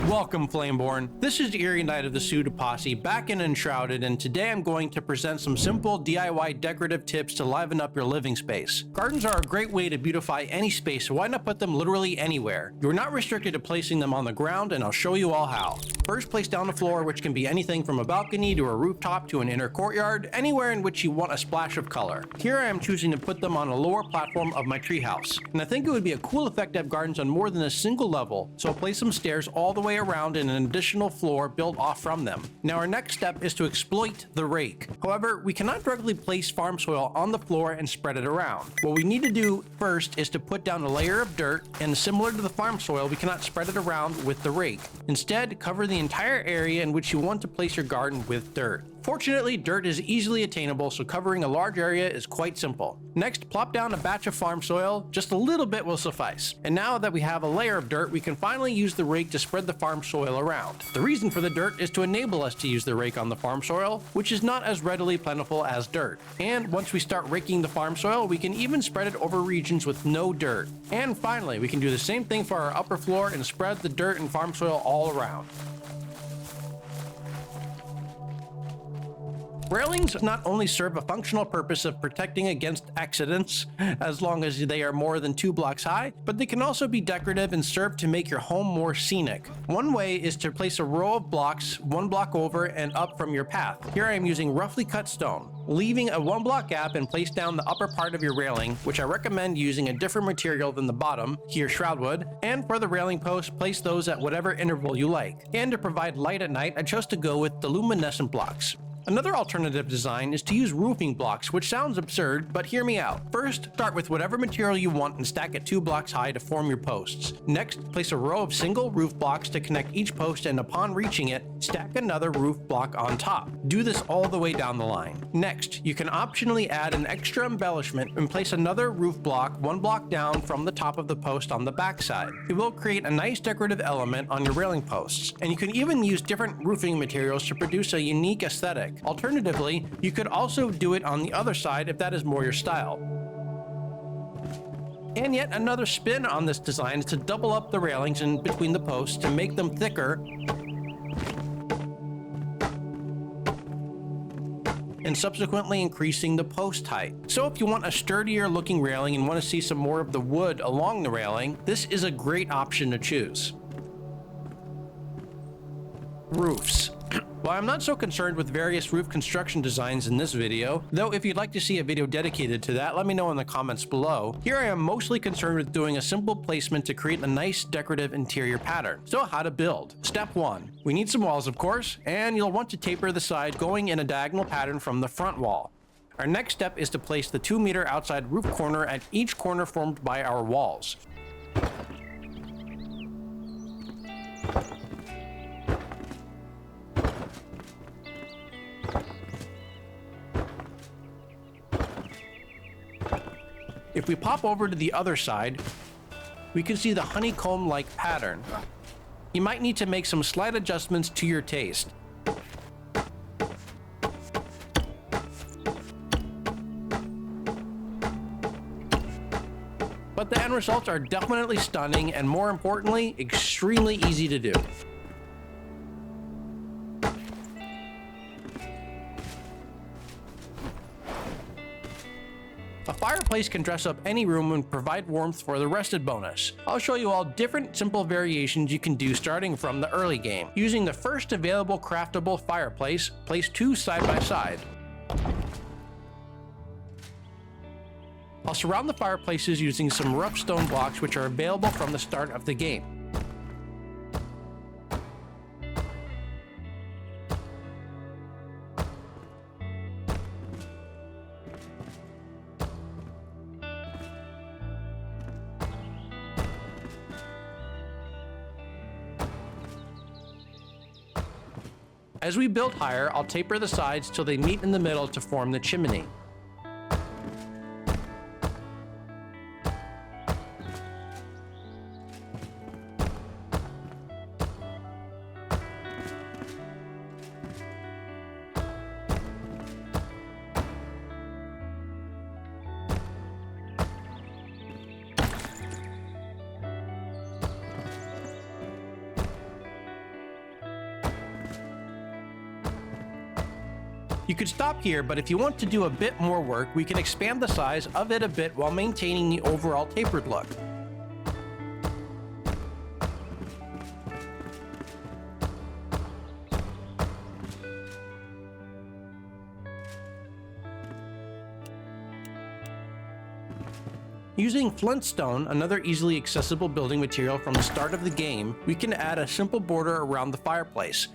Welcome, Flameborn. This is Eerie Knight of the Pseudo Posse back in Enshrouded, and today I'm going to present some simple DIY decorative tips to liven up your living space. Gardens are a great way to beautify any space, so why not put them literally anywhere? You're not restricted to placing them on the ground, and I'll show you all how. First, place down the floor, which can be anything from a balcony to a rooftop to an inner courtyard, anywhere in which you want a splash of color. Here I am choosing to put them on a lower platform of my treehouse, and I think it would be a cool effect to have gardens on more than a single level, so I'll place some stairs all the way around and an additional floor built off from them. Now our next step is to exploit the rake. However, we cannot directly place farm soil on the floor and spread it around. What we need to do first is to put down a layer of dirt, and similar to the farm soil, we cannot spread it around with the rake. Instead, cover the entire area in which you want to place your garden with dirt. Fortunately, dirt is easily attainable, so covering a large area is quite simple. Next, plop down a batch of farm soil. Just a little bit will suffice. And now that we have a layer of dirt, we can finally use the rake to spread the farm soil around. The reason for the dirt is to enable us to use the rake on the farm soil, which is not as readily plentiful as dirt. And once we start raking the farm soil, we can even spread it over regions with no dirt. And finally, we can do the same thing for our upper floor and spread the dirt and farm soil all around. Railings not only serve a functional purpose of protecting against accidents, as long as they are more than 2 blocks high, but they can also be decorative and serve to make your home more scenic. One way is to place a row of blocks 1 block over and up from your path. Here I am using roughly cut stone, leaving a 1 block gap, and place down the upper part of your railing, which I recommend using a different material than the bottom, here Shroudwood, and for the railing posts, place those at whatever interval you like. And to provide light at night, I chose to go with the luminescent blocks. Another alternative design is to use roofing blocks, which sounds absurd, but hear me out. First, start with whatever material you want and stack it 2 blocks high to form your posts. Next, place a row of single roof blocks to connect each post, and upon reaching it, stack another roof block on top. Do this all the way down the line. Next, you can optionally add an extra embellishment and place another roof block 1 block down from the top of the post on the back side. It will create a nice decorative element on your railing posts, and you can even use different roofing materials to produce a unique aesthetic. Alternatively, you could also do it on the other side if that is more your style. And yet another spin on this design is to double up the railings in between the posts to make them thicker and subsequently increasing the post height. So if you want a sturdier looking railing and want to see some more of the wood along the railing, this is a great option to choose. Roofs. While I'm not so concerned with various roof construction designs in this video, though if you'd like to see a video dedicated to that, let me know in the comments below. Here I am mostly concerned with doing a simple placement to create a nice decorative interior pattern. So how to build? Step 1. We need some walls, of course, and you'll want to taper the side going in a diagonal pattern from the front wall. Our next step is to place the 2-meter outside roof corner at each corner formed by our walls. If we pop over to the other side, we can see the honeycomb-like pattern. You might need to make some slight adjustments to your taste. But the end results are definitely stunning and, more importantly, extremely easy to do. A fireplace can dress up any room and provide warmth for the rested bonus. I'll show you all different simple variations you can do starting from the early game. Using the first available craftable fireplace, place 2 side by side. I'll surround the fireplaces using some rough stone blocks which are available from the start of the game. As we build higher, I'll taper the sides till they meet in the middle to form the chimney. You could stop here, but if you want to do a bit more work, we can expand the size of it a bit while maintaining the overall tapered look. Using flintstone, another easily accessible building material from the start of the game, we can add a simple border around the fireplace.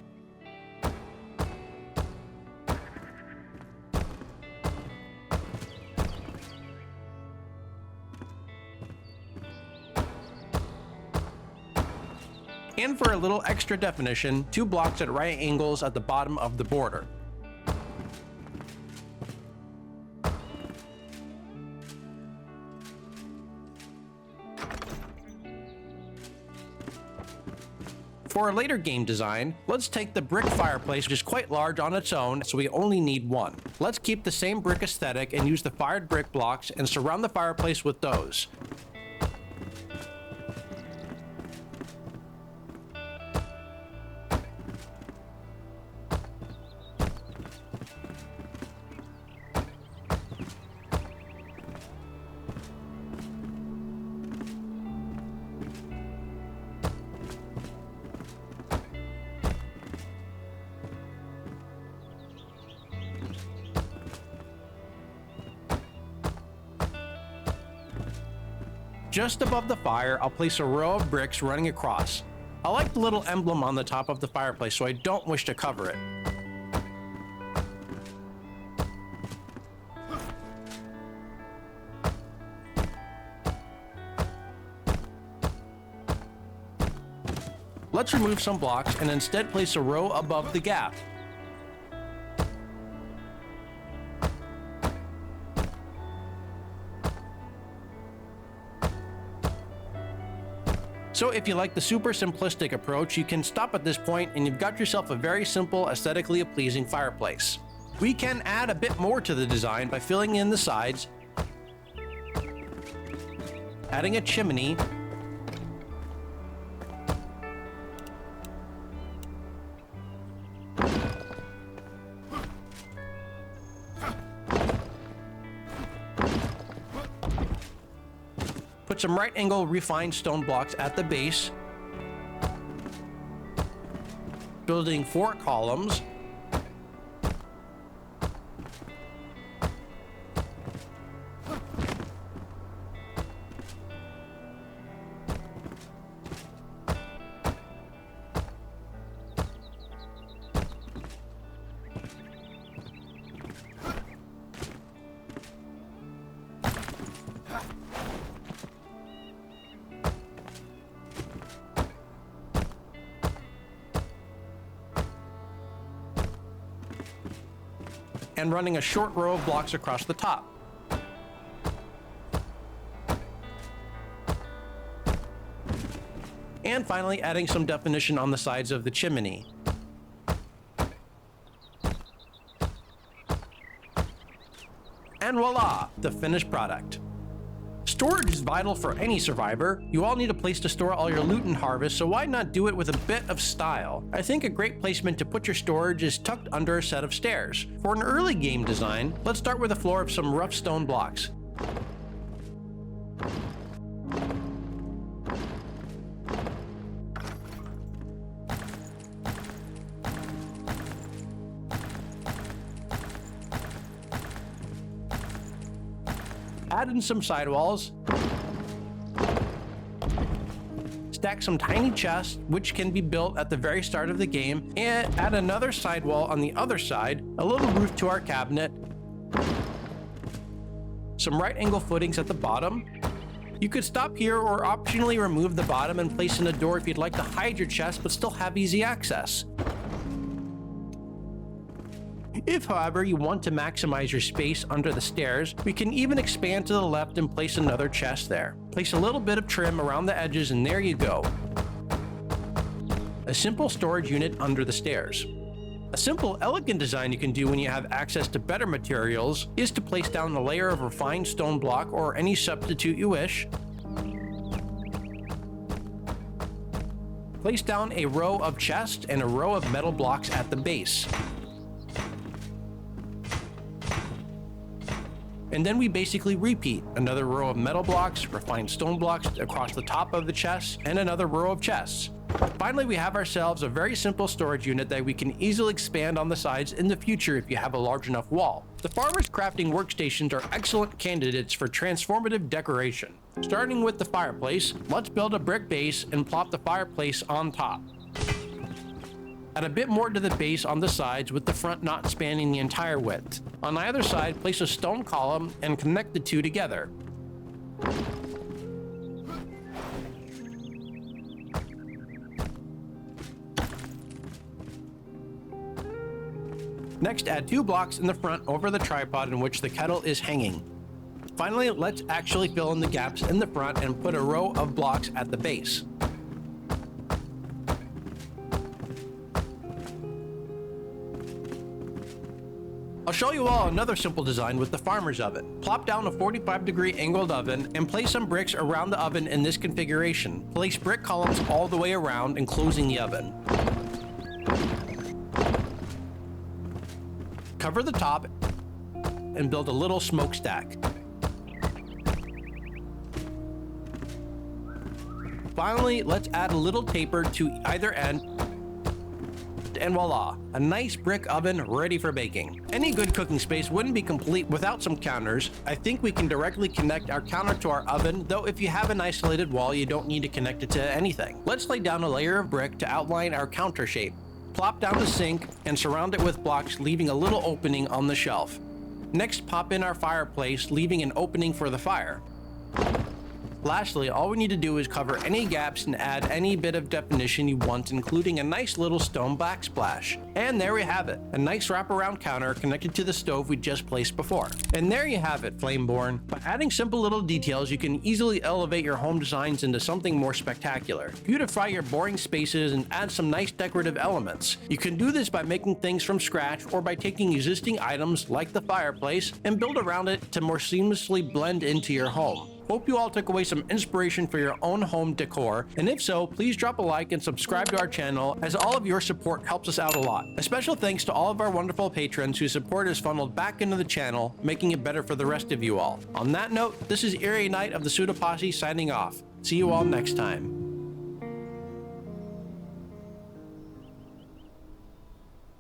And for a little extra definition, 2 blocks at right angles at the bottom of the border. For a later game design, let's take the brick fireplace, which is quite large on its own, so we only need 1. Let's keep the same brick aesthetic and use the fired brick blocks and surround the fireplace with those. Just above the fire, I'll place a row of bricks running across. I like the little emblem on the top of the fireplace, so I don't wish to cover it. Let's remove some blocks and instead place a row above the gap. So if you like the super simplistic approach, you can stop at this point and you've got yourself a very simple, aesthetically pleasing fireplace. We can add a bit more to the design by filling in the sides, adding a chimney, put some right angle refined stone blocks at the base, building 4 columns, and running a short row of blocks across the top. And finally adding some definition on the sides of the chimney. And voila, the finished product. Storage is vital for any survivor. You all need a place to store all your loot and harvest, so why not do it with a bit of style? I think a great placement to put your storage is tucked under a set of stairs. For an early game design, let's start with a floor of some rough stone blocks. Add in some sidewalls, stack some tiny chests, which can be built at the very start of the game, and add another sidewall on the other side, a little roof to our cabinet, some right angle footings at the bottom. You could stop here or optionally remove the bottom and place in a door if you'd like to hide your chest but still have easy access. If, however, you want to maximize your space under the stairs, we can even expand to the left and place another chest there. Place a little bit of trim around the edges and there you go. A simple storage unit under the stairs. A simple, elegant design you can do when you have access to better materials is to place down a layer of refined stone block or any substitute you wish. Place down a row of chests and a row of metal blocks at the base. And then we basically repeat. Another row of metal blocks, refined stone blocks across the top of the chests, and another row of chests. Finally, we have ourselves a very simple storage unit that we can easily expand on the sides in the future if you have a large enough wall. The farmer's crafting workstations are excellent candidates for transformative decoration. Starting with the fireplace, let's build a brick base and plop the fireplace on top. Add a bit more to the base on the sides with the front not spanning the entire width. On either side, place a stone column and connect the two together. Next, add 2 blocks in the front over the tripod in which the kettle is hanging. Finally, let's actually fill in the gaps in the front and put a row of blocks at the base. I'll show you all another simple design with the farmer's oven. Plop down a 45-degree angled oven and place some bricks around the oven in this configuration. Place brick columns all the way around, enclosing the oven. Cover the top and build a little smokestack. Finally, let's add a little taper to either end, and voila, a nice brick oven ready for baking. Any good cooking space wouldn't be complete without some counters. I think we can directly connect our counter to our oven, though if you have an isolated wall, you don't need to connect it to anything. Let's lay down a layer of brick to outline our counter shape. Plop down the sink and surround it with blocks, leaving a little opening on the shelf. Next, pop in our fireplace, leaving an opening for the fire. Lastly, all we need to do is cover any gaps and add any bit of definition you want, including a nice little stone backsplash. And there we have it, a nice wraparound counter connected to the stove we just placed before. And there you have it, Flameborn. By adding simple little details, you can easily elevate your home designs into something more spectacular. Beautify your boring spaces and add some nice decorative elements. You can do this by making things from scratch or by taking existing items like the fireplace and build around it to more seamlessly blend into your home. Hope you all took away some inspiration for your own home decor, and if so, please drop a like and subscribe to our channel, as all of your support helps us out a lot. A special thanks to all of our wonderful patrons whose support is funneled back into the channel, making it better for the rest of you all. On that note, this is Eerie Knight of the Pseudo Posse signing off. See you all next time.